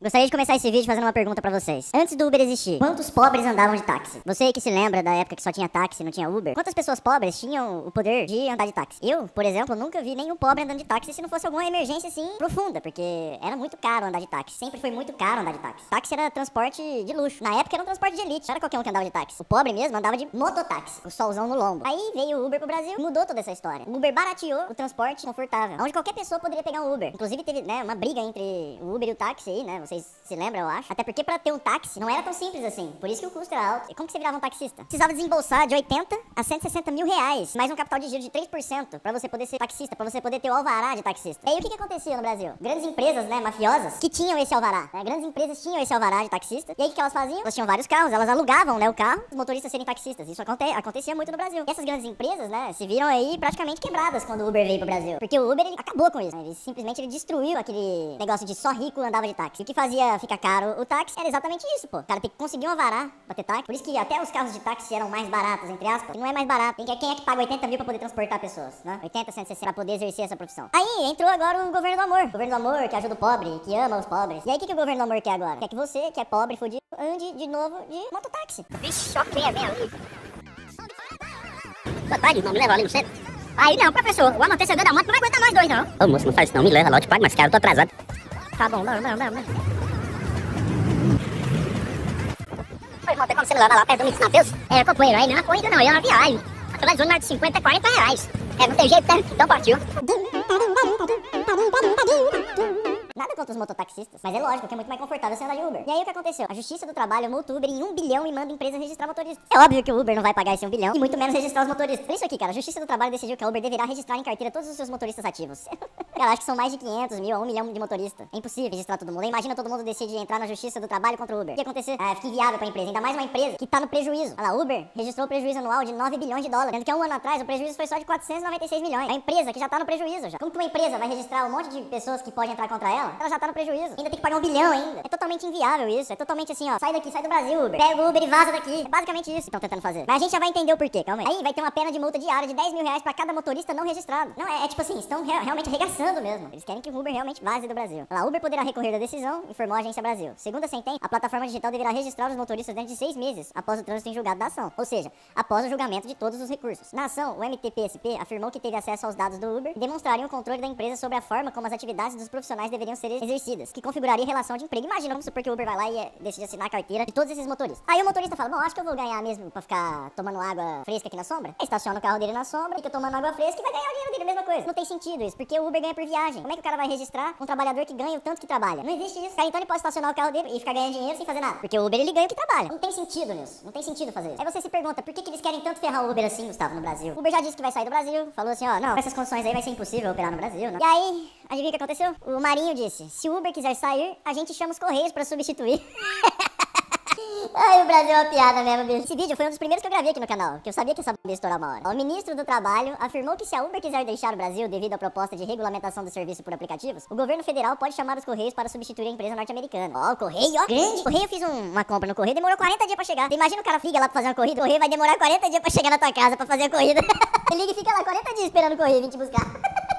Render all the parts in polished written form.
Gostaria de começar esse vídeo fazendo uma pergunta pra vocês. Antes do Uber existir, quantos pobres andavam de táxi? Você que se lembra da época que só tinha táxi e não tinha Uber, quantas pessoas pobres tinham o poder de andar de táxi? Eu, por exemplo, nunca vi nenhum pobre andando de táxi se não fosse alguma emergência assim profunda, porque era muito caro andar de táxi. Sempre foi muito caro andar de táxi. Táxi era transporte de luxo. Na época era um transporte de elite, não era qualquer um que andava de táxi. O pobre mesmo andava de mototáxi, com o solzão no lombo. Aí veio o Uber pro Brasil e mudou toda essa história. O Uber barateou o transporte confortável, onde qualquer pessoa poderia pegar um Uber. Inclusive teve, uma briga entre o Uber e o táxi aí, Vocês se lembram, eu acho. Até porque pra ter um táxi não era tão simples assim. Por isso que o custo era alto. E como que você virava um taxista? Precisava desembolsar de 80 a 160 mil reais, mais um capital de giro de 3% pra você poder ser taxista, pra você poder ter o alvará de taxista. E aí o que acontecia no Brasil? Grandes empresas, mafiosas, que tinham esse alvará. Grandes empresas tinham esse alvará de taxista. E aí o que elas faziam? Elas tinham vários carros, elas alugavam, o carro, os motoristas serem taxistas. Isso acontecia muito no Brasil. E essas grandes empresas, se viram aí praticamente quebradas quando o Uber veio pro Brasil. Porque o Uber, ele acabou com isso. Ele simplesmente destruiu aquele negócio de só rico andava de táxi. E o que fazia ficar caro o táxi era exatamente isso, pô. O cara tem que conseguir um alvará pra ter táxi. Por isso que até os carros de táxi eram mais baratos, entre aspas. Não é mais barato. Quem é que paga 80 mil pra poder transportar pessoas, 80, 160 pra poder exercer essa profissão. Aí entrou agora o governo do amor. O governo do amor que ajuda o pobre, que ama os pobres. E aí o que o governo do amor quer agora? Quer que você, que é pobre, fudido, ande de novo de mototáxi. Vixe, só vem ali. Boa tarde, não me leva ali no centro. Aí não, professor, o amortecedor da moto não vai aguentar nós dois, não. Ô moço, não faz isso não, me leva lá, eu te pago mais caro, eu tô atrasado. Tá bom, não. Oi, irmão, tem como você me levar lá perto do Mix Mateus? É, companheiro, aí não é uma corrida não, é uma viagem. Atualizou mais de 50, 40 reais. É, não tem jeito, né? Então partiu. Nada contra os mototaxistas, mas é lógico que é muito mais confortável você andar de Uber. E aí o que aconteceu? A Justiça do Trabalho multa o Uber em 1 bilhão e manda a empresa registrar motoristas. É óbvio que o Uber não vai pagar esse 1 bilhão e muito menos registrar os motoristas. Por isso aqui, cara, a Justiça do Trabalho decidiu que a Uber deverá registrar em carteira todos os seus motoristas ativos. Cara, acho que são mais de 500 mil a 1 milhão de motoristas. É impossível registrar todo mundo. Imagina todo mundo decide entrar na Justiça do Trabalho contra o Uber. O que ia acontecer? Fica inviável pra empresa, ainda mais uma empresa que tá no prejuízo. Olha lá, Uber registrou prejuízo anual de 9 bilhões de dólares, sendo que há um ano atrás o prejuízo foi só de 496 milhões. É a empresa que já tá no prejuízo já. Como que uma empresa vai registrar um monte de pessoas que podem entrar contra ela? Ela já tá no prejuízo. Ainda tem que pagar 1 bilhão ainda. É totalmente inviável isso. É totalmente assim, sai daqui, sai do Brasil, Uber. Pega o Uber e vaza daqui. É basicamente isso que estão tentando fazer. Mas a gente já vai entender o porquê, calma aí. Aí vai ter uma pena de multa diária de 10 mil reais pra cada motorista não registrado. Não, é tipo assim, estão realmente arregaçando mesmo. Eles querem que o Uber realmente vaze do Brasil. Olha lá, Uber poderá recorrer da decisão, informou a Agência Brasil. Segundo a sentença, a plataforma digital deverá registrar os motoristas dentro de 6 meses após o trânsito em julgado da ação. Ou seja, após o julgamento de todos os recursos. Na ação, o MTPSP afirmou que teve acesso aos dados do Uber e demonstraria o controle da empresa sobre a forma como as atividades dos profissionais deveriam ser exercidas, que configuraria relação de emprego. Imagina, vamos supor que o Uber vai lá e decide assinar a carteira de todos esses motoristas. Aí o motorista fala, bom, acho que eu vou ganhar mesmo pra ficar tomando água fresca aqui na sombra. Aí estaciona o carro dele na sombra, fica tomando água fresca e vai ganhar o dinheiro dele, mesma coisa. Não tem sentido isso, porque o Uber ganha por viagem. Como é que o cara vai registrar um trabalhador que ganha o tanto que trabalha? Não existe isso. O cara então ele pode estacionar o carro dele e ficar ganhando dinheiro sem fazer nada. Porque o Uber ele ganha o que trabalha. Não tem sentido nisso. Não tem sentido fazer isso. Aí você se pergunta, por que eles querem tanto ferrar o Uber assim, Gustavo, no Brasil? O Uber já disse que vai sair do Brasil, falou assim, não, com essas condições aí vai ser impossível operar no Brasil, E aí, adivinha o que aconteceu? O Marinho disse, se o Uber quiser sair, a gente chama os Correios pra substituir. Ai, o Brasil é uma piada mesmo, bicho. Esse vídeo foi um dos primeiros que eu gravei aqui no canal, que eu sabia que essa ia estourar uma hora. O ministro do Trabalho afirmou que se a Uber quiser deixar o Brasil devido à proposta de regulamentação do serviço por aplicativos, o governo federal pode chamar os Correios para substituir a empresa norte-americana. O Correio, grande. O Correio, eu fiz uma compra no Correio, demorou 40 dias pra chegar. Você imagina o cara liga lá pra fazer uma corrida, o Correio vai demorar 40 dias pra chegar na tua casa pra fazer a corrida. Ele liga e fica lá 40 dias esperando o Correio vir te buscar.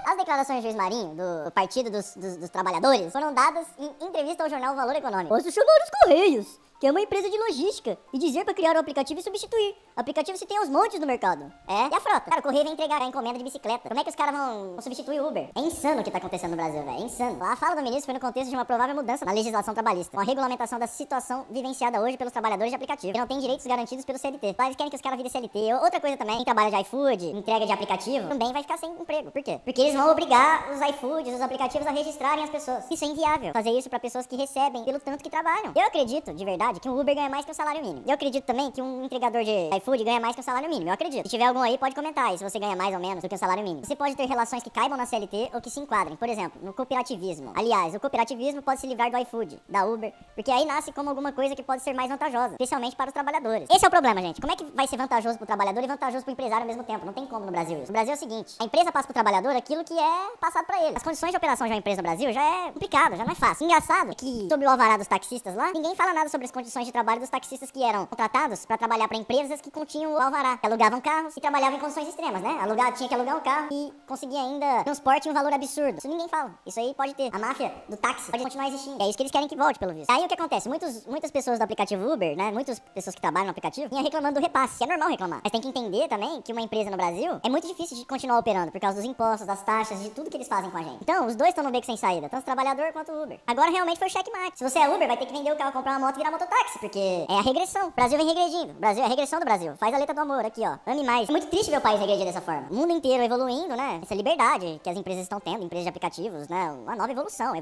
As declarações do juiz Marinho, do Partido dos Trabalhadores, foram dadas em entrevista ao jornal Valor Econômico. Posso chamar os Correios, que é uma empresa de logística, e dizer pra criar um aplicativo e substituir. Aplicativo se tem aos montes no mercado. E a frota? Cara, o Correio vem entregar a encomenda de bicicleta. Como é que os caras vão substituir o Uber? É insano o que tá acontecendo no Brasil, velho. É insano. A fala do ministro foi no contexto de uma provável mudança na legislação trabalhista, com a regulamentação da situação vivenciada hoje pelos trabalhadores de aplicativo, que não têm direitos garantidos pelo CLT. Mas eles querem que os caras virem CLT. Outra coisa também, quem trabalha de iFood, entrega de aplicativo, também vai ficar sem emprego. Por quê? Porque eles vão obrigar os iFoods, os aplicativos a registrarem as pessoas. Isso é inviável. Fazer isso pra pessoas que recebem pelo tanto que trabalham. Eu acredito, de verdade, que um Uber ganha mais que um salário mínimo. Eu acredito também que um entregador de iFood ganha mais que um salário mínimo. Eu acredito. Se tiver algum aí, pode comentar aí se você ganha mais ou menos do que um salário mínimo. Você pode ter relações que caibam na CLT ou que se enquadrem. Por exemplo, no cooperativismo. Aliás, o cooperativismo pode se livrar do iFood, da Uber, porque aí nasce como alguma coisa que pode ser mais vantajosa, especialmente para os trabalhadores. Esse é o problema, gente. Como é que vai ser vantajoso pro trabalhador e vantajoso pro empresário ao mesmo tempo? Não tem como no Brasil isso. No Brasil é o seguinte, a empresa passa pro trabalhador aquilo que é passado pra ele. As condições de operação de uma empresa no Brasil já é complicado, já não é fácil. Engraçado é que sobre o alvará dos taxistas lá, ninguém fala nada sobre as condições condições de trabalho dos taxistas que eram contratados para trabalhar para empresas que continham o alvará, que alugavam carros e trabalhavam em condições extremas, né? Tinha que alugar um carro e conseguia ainda transporte em um valor absurdo. Isso ninguém fala. Isso aí pode ter. A máfia do táxi pode continuar existindo. É isso que eles querem que volte, pelo visto. Aí o que acontece? Muitas pessoas do aplicativo Uber, né? Muitas pessoas que trabalham no aplicativo vinham reclamando do repasse. Que é normal reclamar. Mas tem que entender também que uma empresa no Brasil é muito difícil de continuar operando por causa dos impostos, das taxas, de tudo que eles fazem com a gente. Então, os dois estão no beco sem saída. Tanto o trabalhador quanto o Uber. Agora realmente foi o checkmate. Se você é Uber, vai ter que vender o carro, comprar uma moto e virar mototáxi. Porque é a regressão. O Brasil vem regredindo. O Brasil é a regressão do Brasil. Faz a letra do amor aqui, ó. Ame mais. É muito triste ver o país regredir dessa forma. O mundo inteiro evoluindo, né? Essa liberdade que as empresas estão tendo, empresas de aplicativos, né? Uma nova evolução.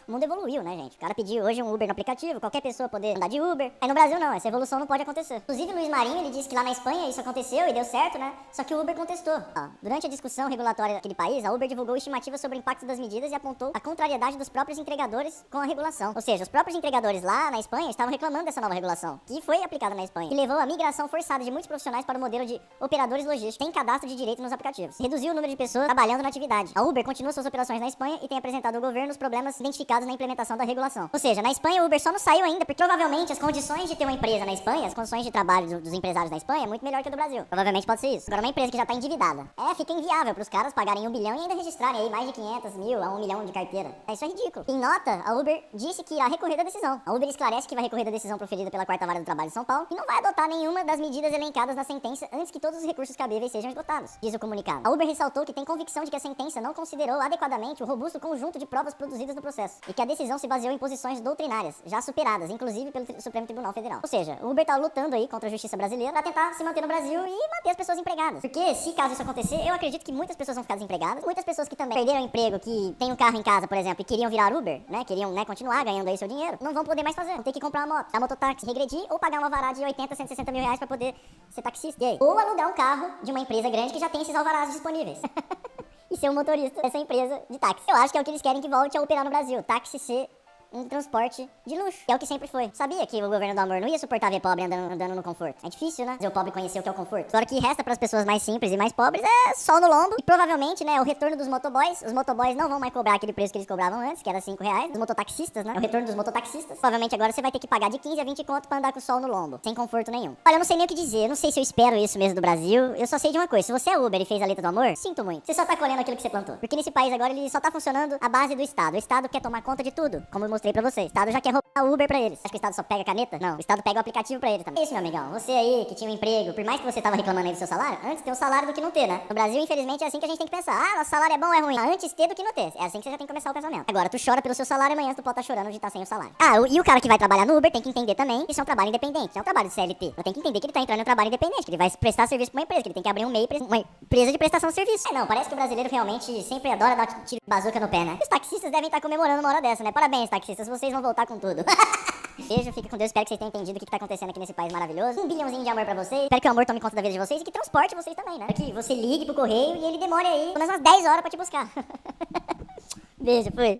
O mundo evoluiu, né, gente? O cara pediu hoje um Uber no aplicativo, qualquer pessoa poder andar de Uber. Aí no Brasil não, essa evolução não pode acontecer. Inclusive, Luiz Marinho, ele disse que lá na Espanha isso aconteceu e deu certo, né? Só que o Uber contestou. Ó, durante a discussão regulatória daquele país, a Uber divulgou estimativas sobre o impacto das medidas e apontou a contrariedade dos próprios entregadores com a regulação. Ou seja, os próprios entregadores lá na Espanha estavam reclamando dessa nova regulação, que foi aplicada na Espanha, que levou à migração forçada de muitos profissionais para o modelo de operadores logísticos sem cadastro de direito nos aplicativos. Reduziu o número de pessoas trabalhando na atividade. A Uber continua suas operações na Espanha e tem apresentado ao governo os problemas identificados na implementação da regulação. Ou seja, na Espanha o Uber só não saiu ainda porque provavelmente as condições de ter uma empresa na Espanha, as condições de trabalho dos empresários na Espanha é muito melhor que a do Brasil. Provavelmente pode ser isso. Agora uma empresa que já tá endividada, fica inviável pros caras pagarem 1 bilhão e ainda registrarem aí mais de 500 mil a 1 milhão de carteira. Isso é ridículo. Em nota, a Uber disse que irá recorrer da decisão. A Uber esclarece que vai recorrer da decisão proferida pela 4ª Vara do Trabalho de São Paulo e não vai adotar nenhuma das medidas elencadas na sentença antes que todos os recursos cabíveis sejam esgotados, diz o comunicado. A Uber ressaltou que tem convicção de que a sentença não considerou adequadamente o robusto conjunto de provas produzidas no processo e que a decisão se baseou em posições doutrinárias, já superadas, inclusive pelo Supremo Tribunal Federal. Ou seja, o Uber tá lutando aí contra a justiça brasileira pra tentar se manter no Brasil e manter as pessoas empregadas. Porque se caso isso acontecer, eu acredito que muitas pessoas vão ficar desempregadas, muitas pessoas que também perderam o emprego, que têm um carro em casa, por exemplo, e queriam virar Uber, né, queriam, né, continuar ganhando aí seu dinheiro, não vão poder mais fazer, vão ter que comprar uma moto, a mototáxi, regredir ou pagar uma alvará de 80, 160 mil reais pra poder ser taxista. E aí? Ou alugar um carro de uma empresa grande que já tem esses alvarás disponíveis. E ser um motorista dessa empresa de táxi. Eu acho que é o que eles querem que volte a operar no Brasil. Táxi ser um transporte de luxo, que é o que sempre foi. Sabia que o governo do amor não ia suportar ver pobre andando no conforto. É difícil, né? Fazer o pobre conhecer o que é o conforto. Agora o que resta para as pessoas mais simples e mais pobres é sol no lombo e provavelmente, né, o retorno dos motoboys. Os motoboys não vão mais cobrar aquele preço que eles cobravam antes, que era 5 reais. Os mototaxistas, né? É o retorno dos mototaxistas. Provavelmente agora você vai ter que pagar de 15 a 20 conto pra andar com sol no lombo, sem conforto nenhum. Olha, eu não sei nem o que dizer. Eu não sei se eu espero isso mesmo do Brasil. Eu só sei de uma coisa. Se você é Uber e fez a letra do amor, sinto muito. Você só tá colhendo aquilo que você plantou. Porque nesse país agora ele só tá funcionando à base do Estado. O Estado quer tomar conta de tudo, como eu mostrei pra vocês. O Estado já quer roubar o Uber pra eles. Acho que o Estado só pega a caneta? Não, o Estado pega o aplicativo pra ele também. Isso, meu amigão. Você aí que tinha um emprego, por mais que você tava reclamando aí do seu salário, antes ter um salário do que não ter, né? No Brasil, infelizmente, é assim que a gente tem que pensar. Ah, nosso salário é bom ou é ruim? Antes ter do que não ter. É assim que você já tem que começar o pensamento. Agora, tu chora pelo seu salário e amanhã tu pode estar chorando de estar sem o salário. E o cara que vai trabalhar no Uber tem que entender também que isso é um trabalho independente, é um trabalho de CLT. Ele tem que entender que ele tá entrando em um trabalho independente, que ele vai prestar serviço pra uma empresa, que ele tem que abrir uma empresa de prestação de serviço. Não, parece que o brasileiro realmente sempre adora dar tiro de bazuca no pé, né? Os taxistas devem estar comemorando uma hora dessa, né? Parabéns, taxistas, vocês vão voltar com tudo. Beijo, fica com Deus, espero que vocês tenham entendido o que tá acontecendo aqui nesse país maravilhoso. 1 bilhãozinho de amor pra vocês. Espero que o amor tome conta da vida de vocês e que transporte vocês também, né? Que você ligue pro correio e ele demore aí pelo menos umas 10 horas pra te buscar. Beijo, fui.